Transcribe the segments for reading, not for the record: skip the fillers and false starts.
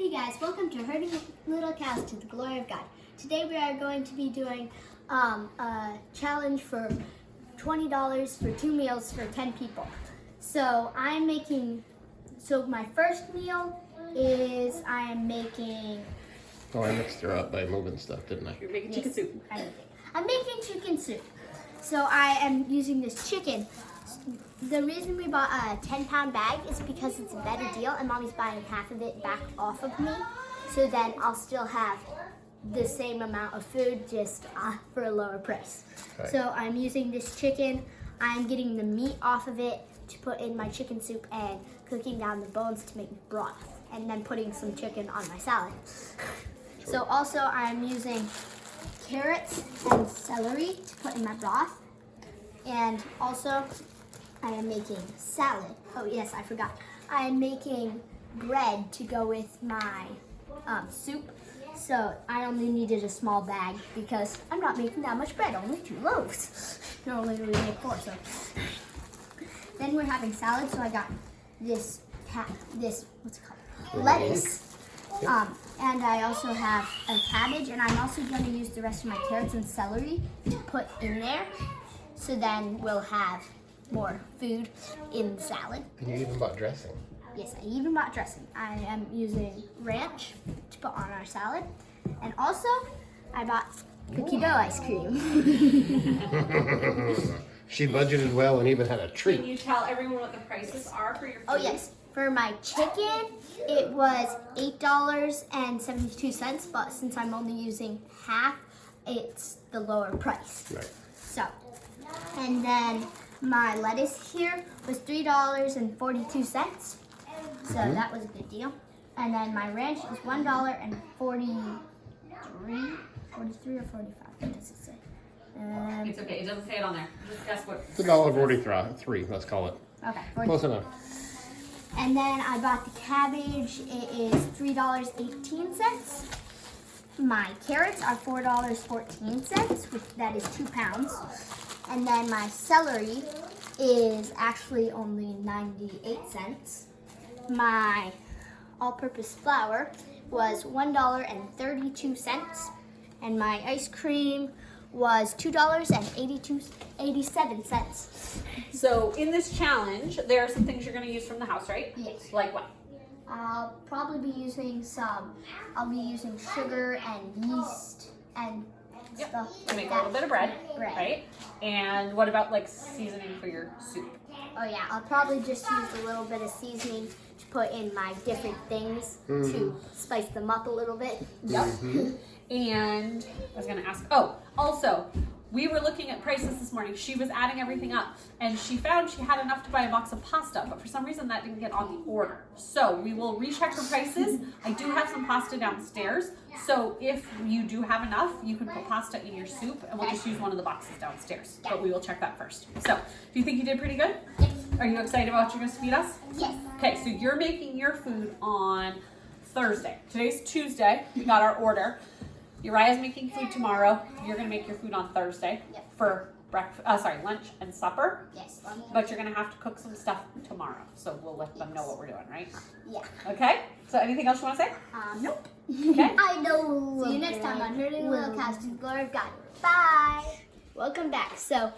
Hey guys, welcome to Herding Little Cows to the Glory of God. Today we are going to be doing a challenge for $20 for 2 meals for 10 people. So my first meal is I am making... Oh, I mixed her up by moving stuff, didn't I? You're making chicken soup. I'm making chicken soup. So I am using this chicken. The reason we bought a 10-pound bag is because it's a better deal and Mommy's buying half of it back off of me. So then I'll still have the same amount of food just for a lower price. Okay. So I'm using this chicken. I'm getting the meat off of it to put in my chicken soup and cooking down the bones to make broth and then putting some chicken on my salad. So also I'm using carrots and celery to put in my broth. And also I am making salad. Oh yes, I forgot. I am making bread to go with my soup. So I only needed a small bag because I'm not making that much bread, only 2 loaves. You can only really make 4, so. Then we're having salad, so I got this what's it called? Lettuce. And I also have a cabbage, and I'm also going to use the rest of my carrots and celery to put in there. So then we'll have more food in the salad. And you even bought dressing. Yes, I even bought dressing. I am using ranch to put on our salad. And also, I bought cookie dough ice cream. She budgeted well and even had a treat. Can you tell everyone what the prices are for your food? Oh yes, for my chicken, it was $8.72, but since I'm only using half, it's the lower price. Right. So, and then my lettuce here was $3.42. So that was a good deal. And then my ranch is $1.43, 43 or 45. What does it say? It's okay. It doesn't say it on there. Just guess what. It's $1.43. Let's call it. Okay. Close enough. And then I bought the cabbage. It is $3.18. My carrots are $4.14, which that is 2 pounds. And then my celery is actually only 98 cents. My all-purpose flour was $1.32, and my ice cream was $2.87. So in this challenge, there are some things you're going to use from the house, right? Yes. Like what? I'll probably be using I'll be using sugar and yeast and stuff To like make a that. little bit of bread, right? And what about like seasoning for your soup? Oh yeah, I'll probably just use a little bit of seasoning to put in my different things to spice them up a little bit. Yep. And I was going to ask, also, we were looking at prices this morning. She was adding everything up, and she found she had enough to buy a box of pasta, but for some reason that didn't get on the order. So we will recheck her prices. I do have some pasta downstairs, so if you do have enough, you can put pasta in your soup, and we'll just use one of the boxes downstairs. But we will check that first. So, do you think you did pretty good? Yes. Are you excited about what you're going to feed us? Yes. Okay, so you're making your food on Thursday. Today's Tuesday. We got our order. Uriah's making food tomorrow. You're gonna make your food on Thursday for lunch and supper. Yes. But you're gonna have to cook some stuff tomorrow, so we'll let them know what we're doing, right? Yeah. Okay. So anything else you want to say? Nope. Okay. I know. See you next time on Herding Little Cows to the Glory of God. Bye. Welcome back. So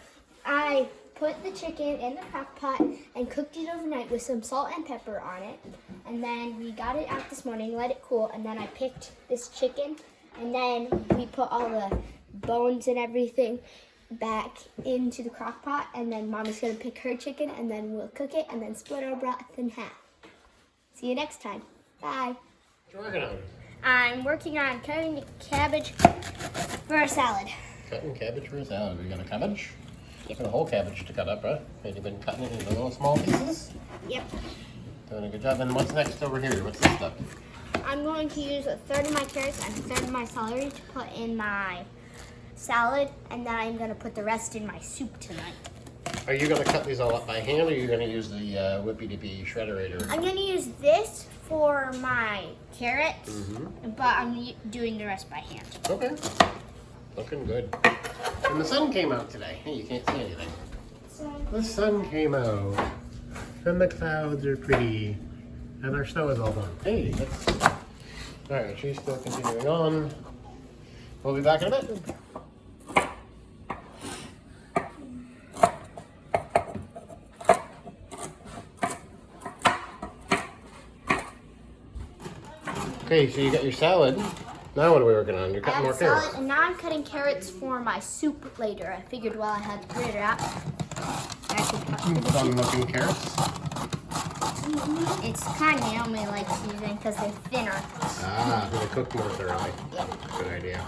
I put the chicken in the crock pot and cooked it overnight with some salt and pepper on it. And then we got it out this morning, let it cool, and then I picked this chicken. And then we put all the bones and everything back into the crock pot. And then Mommy's going to pick her chicken and then we'll cook it and then split our broth in half. See you next time. Bye. What you working on? I'm working on cutting the cabbage for a salad. Cutting cabbage for a salad. We got a cabbage? Got a whole cabbage to cut up, right? Have you been cutting it into little small pieces? Yep. Doing a good job. And what's next over here? What's this stuff? I'm going to use a third of my carrots and a third of my celery to put in my salad, and then I'm going to put the rest in my soup tonight. Are you going to cut these all up by hand, or are you going to use the whippy-dippy shredderator? I'm going to use this for my carrots, but I'm doing the rest by hand. Okay. Looking good. And the sun came out today. Hey, you can't see anything. The sun came out. And the clouds are pretty. And our snow is all done. Hey, All right, she's still continuing on. We'll be back in a bit. Okay, so you got your salad. Now what are we working on? You're cutting more carrots. Salad, and now I'm cutting carrots for my soup later. I figured while I had the grater out, I could cut for the soup. Fun-looking carrots. It's kind of yummy like seasoning because they're thinner. Ah, they cook more thoroughly. Yeah. Good idea.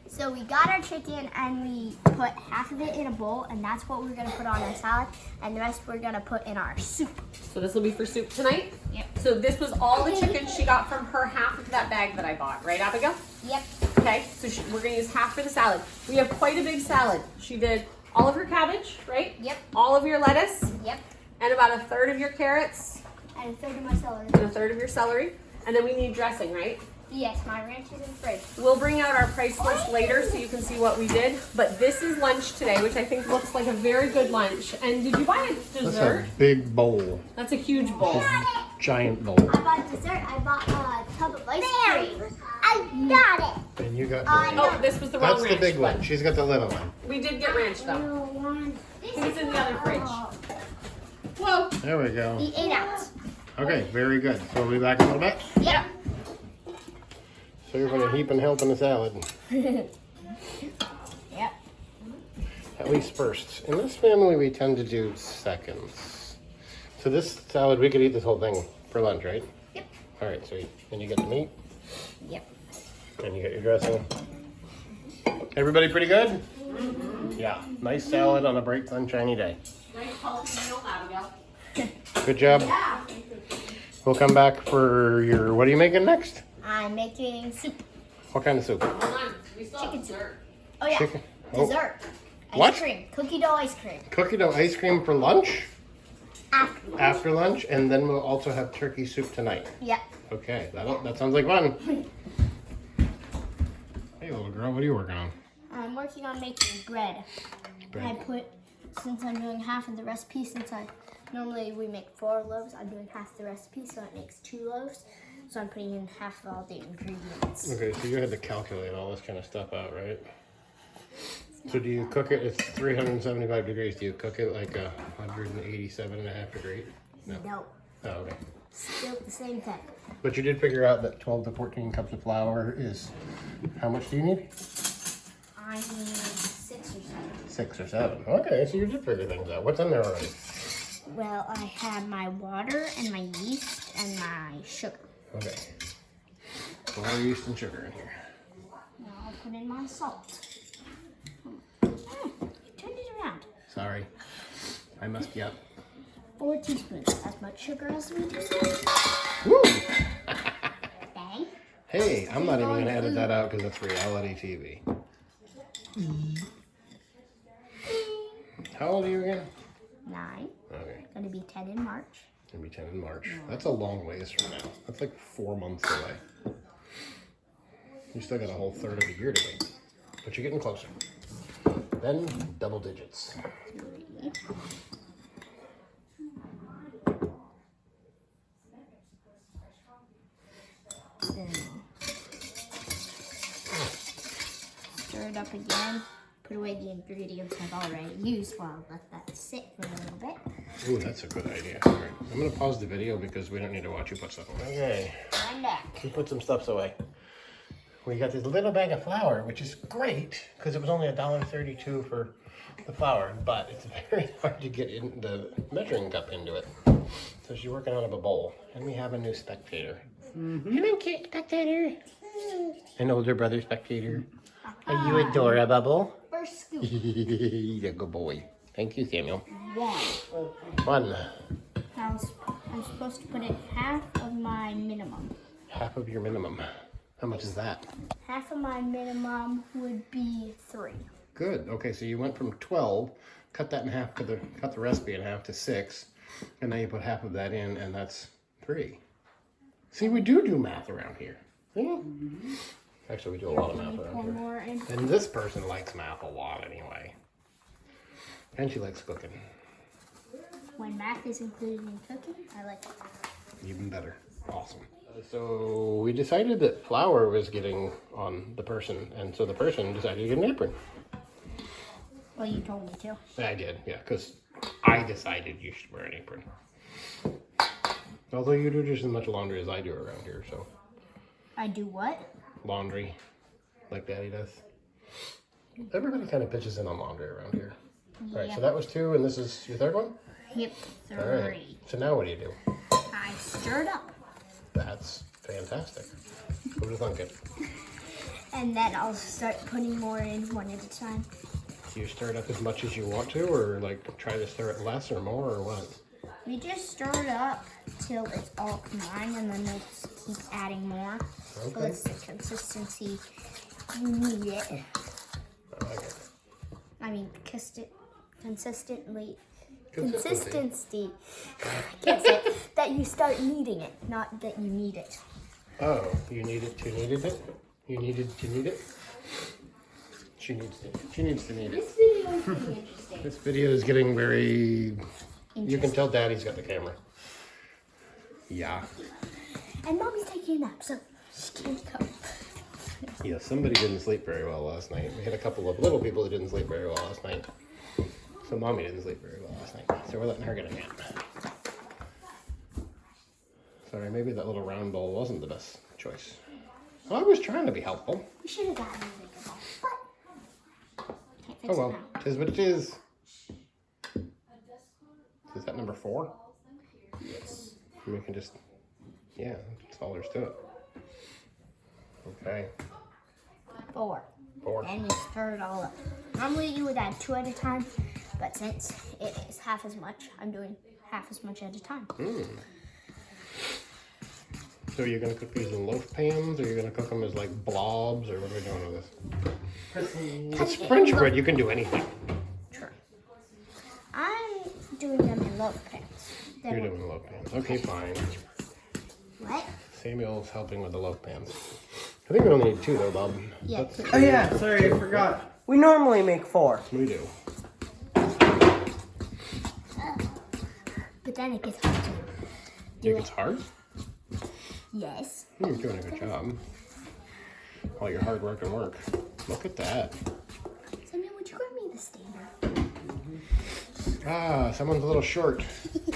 So we got our chicken and we put half of it in a bowl, and that's what we're gonna put on our salad, and the rest we're gonna put in our soup. So this will be for soup tonight? Yep. So this was all the chicken she got from her half of that bag that I bought, right, Abigail? Yep. Okay, so we're gonna use half for the salad. We have quite a big salad. She did all of her cabbage, right? Yep. All of your lettuce, Yep. and about a third of your carrots, And a third of my celery. and a third of your celery. And then we need dressing, right? Yes, my ranch is in the fridge. We'll bring out our price list later so you can see what we did. But this is lunch today, which I think looks like a very good lunch. And did you buy a dessert? That's a big bowl. That's a huge bowl. Giant bowl. I bought dessert. I bought a tub of ice cream. I got it. And you got Oh, this was the wrong That's ranch. the big but one. She's got the little one. We did get ranch though. I think it's in the other fridge. Whoa. There we go. The 8 ounce. Okay, very good. So we'll be back in a little bit. Yep. So you're going to heap and help in the salad. Yep. At least first. In this family, we tend to do seconds. So this salad, we could eat this whole thing for lunch, right? Yep. All right, sweet. And you get the meat, Yep. and you get your dressing. Everybody pretty good? Yeah. Nice salad on a bright, sunshiny day. Nice healthy meal, Abigail. Good job. We'll come back for your, what are you making next? I'm making soup. What kind of soup? Hold on. We still have Chicken soup. dessert. Oh yeah. Chicken. Oh. Dessert. Ice What? cream. Cookie dough ice cream. Cookie dough ice cream for lunch? After. After lunch, and then we'll also have turkey soup tonight. Yep. Okay, that sounds like fun. Hey, little girl, what are you working on? I'm working on making bread. I put, since I'm doing half of the recipe, normally we make 4 loaves, I'm doing half the recipe, so it makes 2 loaves. So I'm putting in half of all the ingredients. Okay, so you had to calculate all this kind of stuff out, right? So do you cook it, it's 375 degrees, do you cook it like 187.5 degrees? No. Oh, okay. Still the same thing. But you did figure out that 12 to 14 cups of flour is, how much do you need? I need 6 or 7. 6 or 7. Okay, so you did figure things out. What's in there already? Well, I have my water and my yeast and my sugar. Okay. Water, yeast, and sugar in here. Now I'll put in my salt. You turned it around. Sorry. I messed you up. 4 teaspoons. As much sugar as we do salt. Woo! Bang. Hey, I'm not even going to edit that out because it's reality TV. How old are you again? 9. Okay. Gonna be 10 in March. Gonna be 10 in March. That's a long ways from now. That's like 4 months away. You still got a whole third of a year to wait. But you're getting closer. Then double digits. 3. Then stir it up again. Put away the ingredients I've already used while I'll let that sit for a little bit. Ooh, that's a good idea. All right. I'm going to pause the video because we don't need to watch you put stuff away. Okay. I'm back. We put some stuffs away. We got this little bag of flour, which is great because it was only $1.32 for the flour, but it's very hard to get in the measuring cup into it. So she's working out of a bowl, and we have a new spectator. Hello, cute spectator. An older brother spectator. Are you adorable? First scoop. You're a good boy. Thank you, Samuel. 1. 1. I'm supposed to put in half of my minimum. Half of your minimum. How much is that? Half of my minimum would be 3. Good. Okay, so you went from 12, cut that in half cut the recipe in half to 6, and now you put half of that in, and that's 3. See, we do math around here. See? Actually, we do a lot of math Pour around here. more in. And this person likes math a lot anyway. And she likes cooking. When math is included in cooking, I like it. Even better. Awesome. So we decided that flour was getting on the person, and so the person decided to get an apron. Well, you told me to. I did, yeah, because I decided you should wear an apron. Although you do just as much laundry as I do around here, so. I do what? Laundry, like Daddy does. Everybody kind of pitches in on laundry around here. Yeah. All right, so that was 2, and this is your 3rd one? Yep, 3. All right. So now what do you do? I stirred up. That's fantastic. Who'd have thunk it? And then I'll start putting more in one at a time. Do you stir it up as much as you want to, or like try to stir it less or more, or what? We just stir it up till it's all combined, and then we'll just keep adding more. So Okay. it's the consistency you need it. I like it. I mean, consistency. Consistency. I can't say it. That you start needing it, not that you need it. Oh, you needed to needed it? You needed to need it? She needs to need it. This video is pretty interesting. This video is getting very... You can tell Daddy's got the camera. Yeah. And Mommy's taking a nap, so she can't come. Yeah, somebody didn't sleep very well last night. We had a couple of little people that didn't sleep very well last night. So Mommy didn't sleep very well last night. So we're letting her get a nap. Sorry, maybe that little round bowl wasn't the best choice. Well, I was trying to be helpful. We should have gotten a bigger bowl, but can't fix Oh well, it now. tis what it is. Is that number 4? Yes. We can just, yeah, that's all there's to it. Okay, 4. 4. And you stir it all up. Normally you would add 2 at a time, but since it is half as much, I'm doing half as much at a time. So you're gonna cook these in loaf pans, or you're gonna cook them as like blobs, or what are we doing with this? It's French bread, you can do anything. True. I'm doing them in loaf pans. Then You're doing loaf pans. Okay, fine. What? Samuel's helping with the loaf pans. I think we only need 2 though, Bob. Yeah. That's- Oh yeah, sorry, I forgot. We normally make 4. We do. But then it gets hard to You do think it's hard? Yes. You're doing a good job. All your hard work and work. Look at that. Samuel, would you grab me the stainer? Ah, someone's a little short.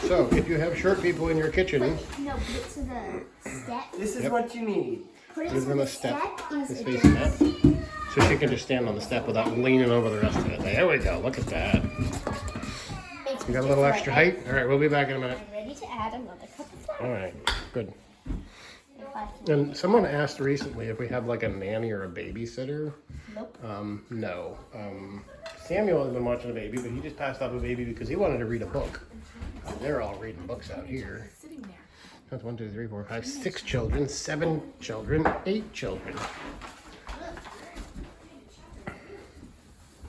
So, if you have short people in your kitchen, No, put it to the step. This is Yep. what you need. Put it give to them the a step. is His a face different- snap. So she can just stand on the step without leaning over the rest of it. There we go. Look at that. It's You got a little just extra like height? All right, we'll be back in a minute. I'm ready to add another cup of flour. All right, good. If I can- And someone asked recently if we have like a nanny or a babysitter. Nope. No. Samuel has been watching a baby, but he just passed off a baby because he wanted to read a book. They're all reading books out here. Sitting there. That's 1, 2, 3, 4, 5, 6 children, 7 children, 8 children.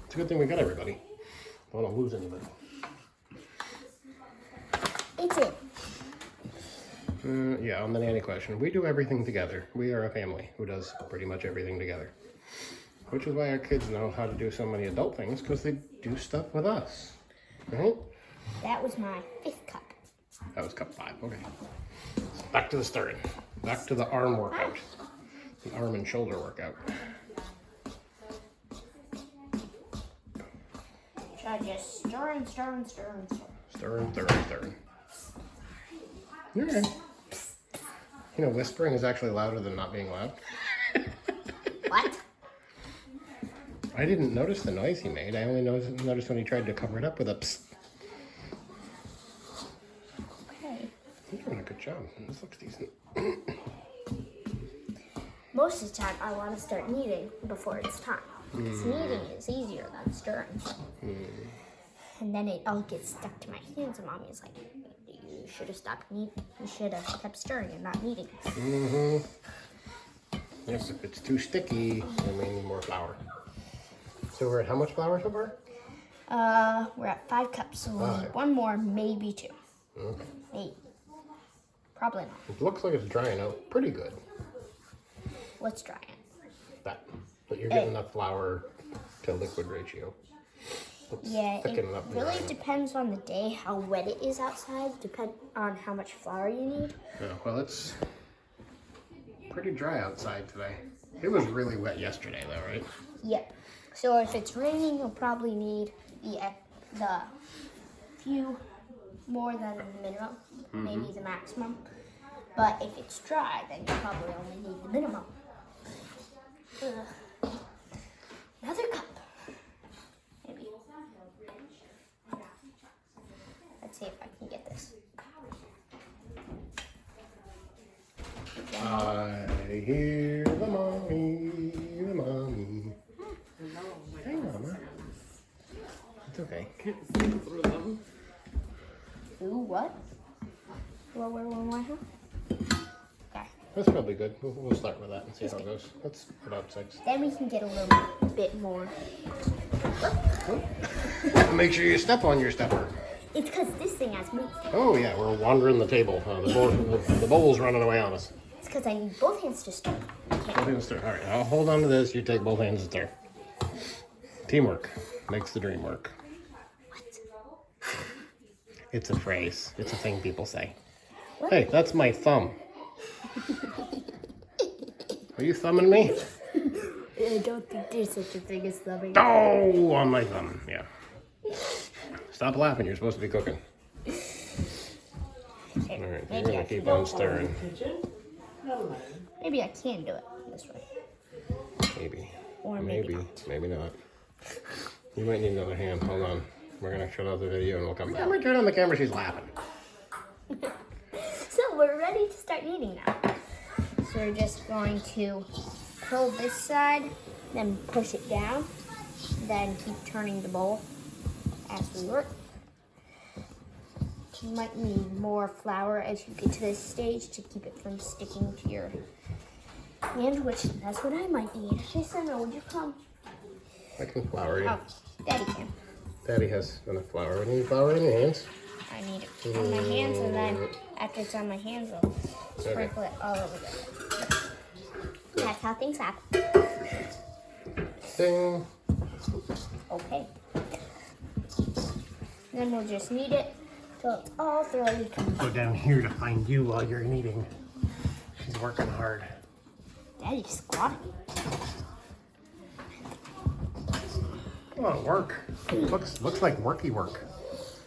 It's a good thing we got everybody. Don't want to lose anybody. It's in. Yeah, on the nanny question, we do everything together. We are a family who does pretty much everything together. Which is why our kids know how to do so many adult things, because they do stuff with us. Right? That was my 5th cup. That was cup 5, okay. Back to the stirring. Back to the arm workout. The arm and shoulder workout. Should I just stir and stir and stir and stir? Stirring, stirring, stirring. Okay. You know, whispering is actually louder than not being loud. What? I didn't notice the noise he made. I only noticed when he tried to cover it up with a psst. Okay. You're doing a good job. This looks decent. Most of the time, I want to start kneading before it's time. Because kneading is easier than stirring. And then it all gets stuck to my hands, and Mommy is like, you should have stopped kneading. You should have kept stirring and not kneading. Yes, if it's too sticky, then we need more flour. So we're at how much flour so far? We're at 5 cups, so we'll 5. need 1 more, maybe 2. Okay. Maybe. Probably not. It looks like it's drying out pretty good. What's drying? That. But you're getting enough flour to liquid ratio. It's Yeah, thickening it up. really depends on the day, how wet it is outside, depend on how much flour you need. Yeah, well, it's pretty dry outside today. It was really wet yesterday though, right? Yep. So if it's raining, you'll probably need the few more than the minimum, maybe the maximum. But if it's dry, then you probably only need the minimum. Another cup. Maybe. Let's see if I can get this. I hear the mommy, the mommy. Hey, Mama. It's okay. Ooh, what? What? Okay. That's probably good. We'll start with that and see how it goes. That's about 6. Then we can get a little bit more. Make sure you step on your stepper. It's because this thing has moved. Oh yeah, we're wandering the table. The bowl's running away on us. It's because I need both hands to stir. Both hands stir. All right, I'll hold on to this. You take both hands to stir. Teamwork makes the dream work. What? It's a phrase. It's a thing people say. What? Hey, that's my thumb. Are you thumbing me? I don't think there's such a thing as thumbing. Oh, on my thumb. Yeah. Stop laughing. You're supposed to be cooking. All right, you're gonna keep on stirring. Maybe I can do it this way. Maybe. Or maybe not. Maybe not. You might need another hand. Hold on. We're gonna shut off the video and we'll come back. I'm gonna turn on the camera. She's laughing. So we're ready to start eating now. So we're just going to pull this side, then push it down, then keep turning the bowl as we work. You might need more flour as you get to this stage to keep it from sticking to your hand, which that's what I might need. Jason, would you come? I can flour you. Oh, Daddy can. Daddy has enough flour. I need flour in your hands. I need it on my hands, and then after it's on my hands, I'll sprinkle it all over there. That's how things happen. Ding. Okay. Then we'll just knead it till it's all thoroughly combined. Go down here to find you while you're kneading. She's working hard. Daddy's squatting. A lot of work. Looks like worky work.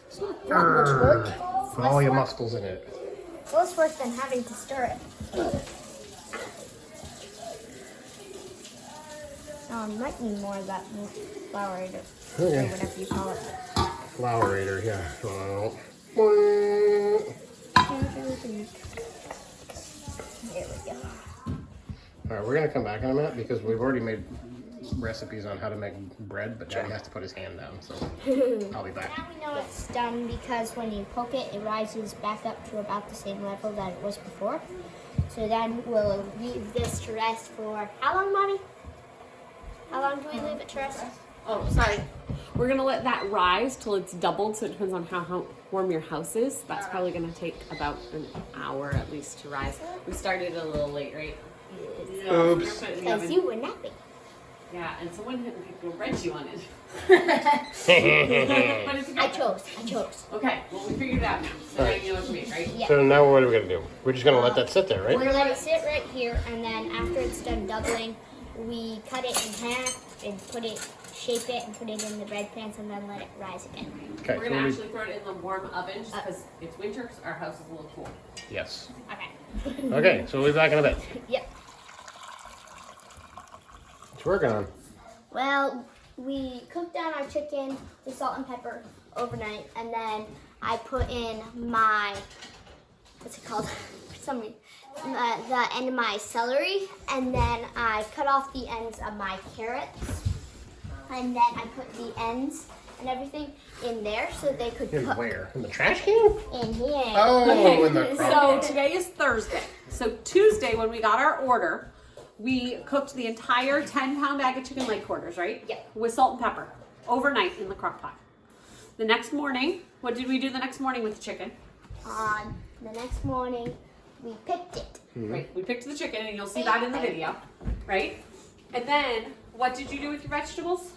It's not that much work. Put all your muscles in it. It's less work than having to stir it. Might need more of that flourator. Okay. Or whatever you call it. Flourator, yeah. There we go. All right, we're gonna come back in a minute because we've already made recipes on how to make bread, but Daddy has to put his hand down, so I'll be back. Now we know it's done because when you poke it, it rises back up to about the same level that it was before. So then we'll leave this to rest for how long, Mommy? How long do we leave it to rest? Oh, sorry. We're gonna let that rise till it's doubled, so it depends on how warm your house is. That's probably gonna take about an hour at least to rise. We started a little late, right? Oops. Because you were napping. Yeah, and someone hit a wrench you on it. I chose. Okay, well we figured it out now. So now you know what to make, right? Yeah. So now what are we gonna do? We're just gonna let that sit there, We're right? gonna let it sit right here, and then after it's done doubling, we cut it in half and shape it and put it in the bread pans, and then let it rise again. Okay. We're gonna actually throw it in the warm oven just because it's winter, so our house is a little cool. Yes. Okay. Okay, so we'll be back in a bit. Yep. What you working on? Well, we cooked down our chicken with salt and pepper overnight, and then I put in my, what's it called? For some reason, the end of my celery, and then I cut off the ends of my carrots, and then I put the ends and everything in there so they could In cook. where? In the trash can? In here. Oh, in the So today is Thursday. So Tuesday, when we got our order, we cooked the entire 10-pound bag of chicken leg quarters, right? Yep. With salt and pepper overnight in the crock pot. The next morning, what did we do the next morning with the chicken? The next morning, we picked it. Right. We picked the chicken, and you'll see that in the video, right? And then, what did you do with your vegetables?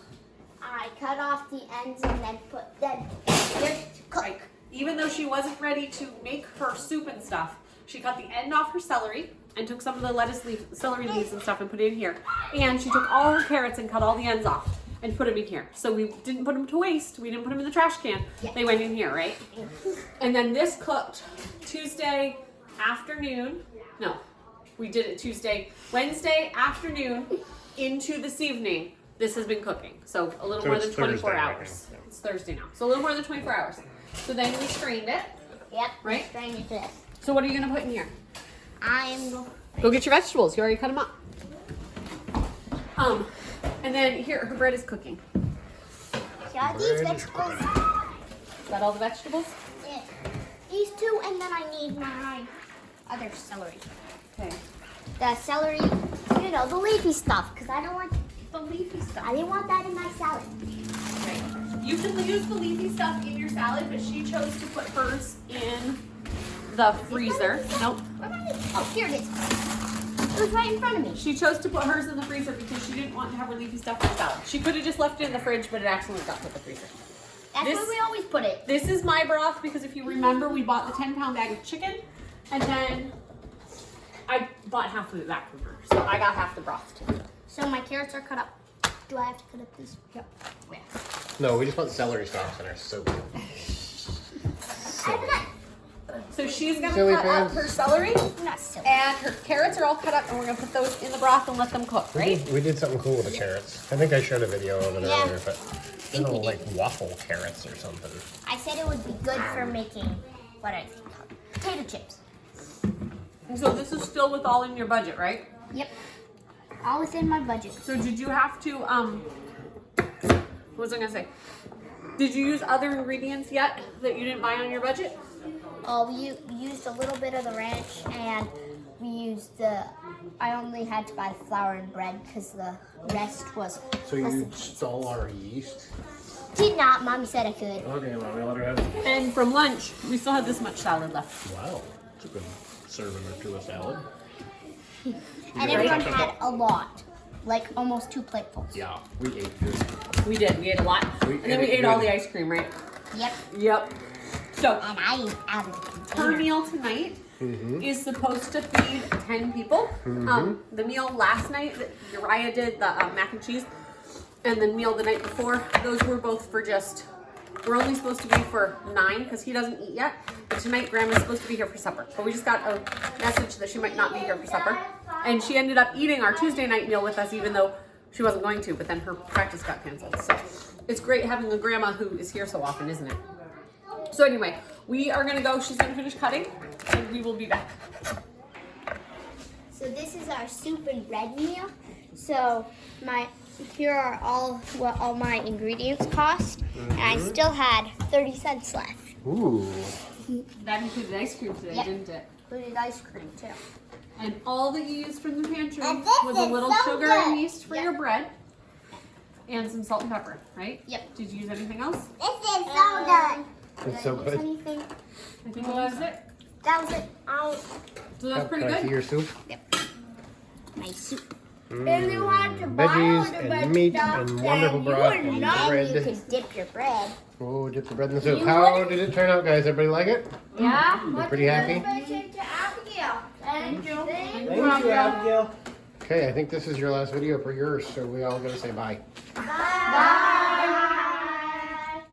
I cut off the ends and then put them here to cook. Right. Even though she wasn't ready to make her soup and stuff, she cut the end off her celery, and took some of the lettuce leaf, celery leaves and stuff and put it in here. And she took all her carrots and cut all the ends off and put them in here. So we didn't put them to waste. We didn't put them in the trash can. Yeah. They went in here, right? And then this cooked Tuesday afternoon. No, we did it Wednesday afternoon into this evening. This has been cooking. So a little So more it's than 24 Thursday right hours. now. It's Thursday now. So a little more than 24 hours. So then we strained it. Yep. Right? Trying to this. So what are you gonna put in here? I'm. Go get your vegetables. You already cut them up. And then here, her bread is cooking. Got these vegetables. Is that all the vegetables? Yeah. These two, and then I need my other celery. Okay. The celery, you know, the leafy stuff, because I don't want The leafy stuff. I didn't want that in my salad. Okay. You can use the leafy stuff in your salad, but she chose to put hers in the freezer. Nope. Oh, here it is. It was right in front of me. She chose to put hers in the freezer because she didn't want to have her leafy stuff in her salad. She could have just left it in the fridge, but it accidentally got put in the freezer. That's This- where we always put it. This is my broth because if you remember, we bought the 10-pound bag of chicken, and then I bought half of it back from her. So I got half the broth too. So my carrots are cut up. Do I have to cut up these? Yep. No, we just want celery stalks in our soup. I'm not. So she's gonna Silly cut up pants. her celery, Not so. and her carrots are all cut up, and we're gonna put those in the broth and let them cook, right? We did something cool with the carrots. I think I showed a video of it Yeah. earlier, but little like waffle carrots or something. I said it would be good for making what I called potato chips. And so this is still with all in your budget, right? Yep. All within my budget. So did you have to what was I gonna say? Did you use other ingredients yet that you didn't buy on your budget? We used a little bit of the ranch, and we used I only had to buy flour and bread because the rest was. So you stole our yeast? Did not. Mommy said I could. Okay, well, we let her have it. And from lunch, we still had this much salad left. Wow, it's a good serving or two of salad. And everyone had a lot, like almost 2 platefuls. Yeah, we ate good. We did. We ate a lot. And then we ate all the ice cream, right? Yep. Yep. So And I ate out of the her container. meal tonight is supposed to feed 10 people. The meal last night that Uriah did, the mac and cheese, and the meal the night before, those were both for we're only supposed to be for 9 because he doesn't eat yet. But tonight, Grandma's supposed to be here for supper. But we just got a message that she might not be here for supper. And she ended up eating our Tuesday night meal with us, even though she wasn't going to, but then her practice got canceled. So it's great having a grandma who is here so often, isn't it? So anyway, we are gonna go. She's gonna finish cutting, and we will be back. So this is our soup and bread meal. So here are what all my ingredients cost, and I still had 30 cents left. Ooh. That included ice cream today, Yep. didn't it? Included ice cream too. And all that you used from the pantry And this was a is little so sugar good. and yeast for Yep. your bread, and some salt and pepper, right? Yep. Did you use anything else? This is so good. It's so good. Anything? I think that was it. That was it. So that's pretty Can I see good. your soup? My soup. Veggies and meat and wonderful broth and And then you bread. can dip your bread. Oh, dip the bread in the soup. How did it turn out, guys? Everybody like it? Yeah. You pretty happy? Thank you. Thank you, Abigail. Okay, I think this is your last video for yours, so we all gotta say bye. Bye.